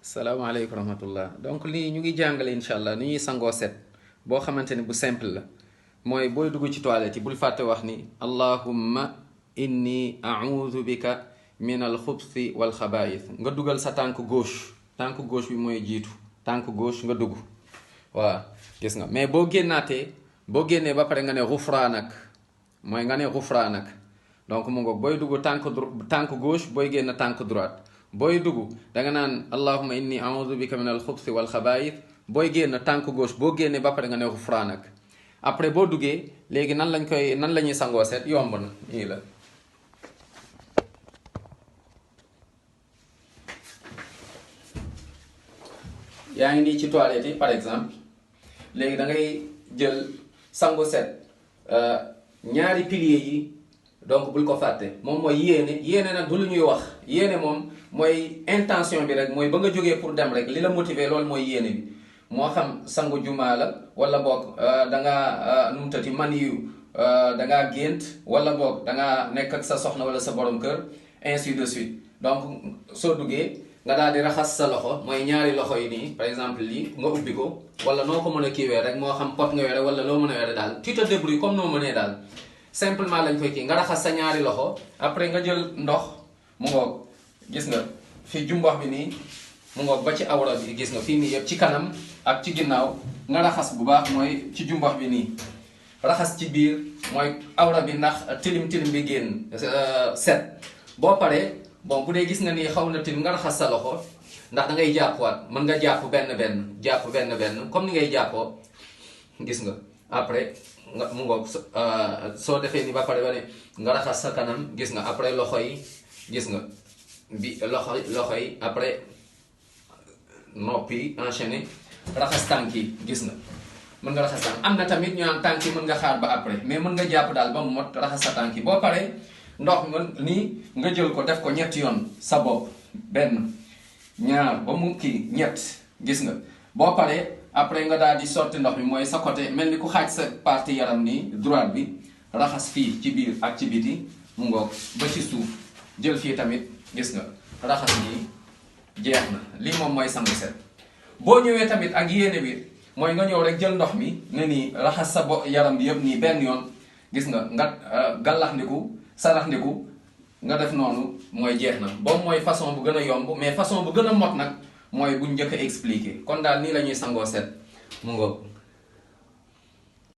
salaamaaleykum rahmatullah donc lii ñu ngi jàngale incha allah ni ñuy sangoo set boo xamante ni bu simple la mooy booy dugg ci toilette yi bul fàtte wax ni allahumma inni a'udhu bika min alxubsi wal xabaayis nga dugal sa tànk gauche bi mooy jiitu tànk gauche nga dugg waaw gis nga mais boo génnee ba pare nga ne xufraanak mooy nga ne xufraanak donc mu ngoog booy dugg tànk gauche booy génn tànk droite booy dugg danga naan allahumma inni a'udhu bika min alxubsi wal xabaayis booy génn tànk gauche boo génnee ba pare nga ne xufraanak après boo duggee léegi nan la ñuy sangoo set yomb na nii la yaa ngi nii ci toilette yi par exemple léegi da ngay jël sangu set ñaari piliers yi donc bul ko fàtte moom mooy yéene nag du lu ñuy wax yéene moom mooy intention bi rek mooy ba nga jógee pour dem rek li la motiver loolu mooy yéene bi moo xam sangu jumaa la wala boog dangaa nu mu tati man yu dangaa gént wala boog dangaa nekk ak sa soxna wala sa borom kër ainsi de suite donc soo duggee nga daal di raxas sa loxo mooy ñaari loxo yi nii par exemple lii nga ubbi ko wala noo ko mën a kiiwee rek moo xam pot nga yore wala loo mën a yore daal tu te débrouilles comme noo mënee daal simplement lañ koy kii nga raxas sa ñaari loxo après nga jël ndox mu ngoog gis nga fii jumbox bi nii mu ngoog ba ci awra bi gis nga fii nii yëpp ci kanam ak ci ginnaaw nga raxas bu baax mooy ci jumbox bi nii raxas ci biir mooy awra bi ndax tilim bi génn set boo paree bon bu dee gis nga nii xaw na tilim nga raxas sa loxo ndax da ngay jàppwaat mën nga jàpp benn comme ni ngay jàppoo gis nga après nga mu ngoog soo defee ni ba pare ba ne nga raxas sa kanam gis nga après loxo yi gis nga bi loxo yi après noppi enchaîné raxas tànk yi gis nga mën nga raxas tànk am na tamit ñu am tànk yi mën nga xaar ba après mais mën nga jàpp daal ba mu mot raxas sa tànk yi boo paree ndox mën nii nga jël ko def ko ñetti yoon sa bopp benn ñaar ba mu kii ñett gis nga boo paree après nga daal di sotti ndox mi mooy sa côté mel ni ku xaaj sa partie yaram nii droite bi raxas fii ci biir ak ci biti mu ngoog ba ci suuf jël fii tamit gis nga raxas nii jeex na lii moom mooy sangu set boo ñëwee tamit ak yéene bi mooy nga ñëw rek jël ndox mi ne nii raxas sa yaram bi yëpp nii benn yoon gis nga gàllaxndiku saraxndiku nga def noonu mooy jeex na boobu mooy façon bu gën a yomb mais façon bu gën a mot nag mooy buñ njëkk a expliquer kon daal nii la ñuy sangoo set mu ngoog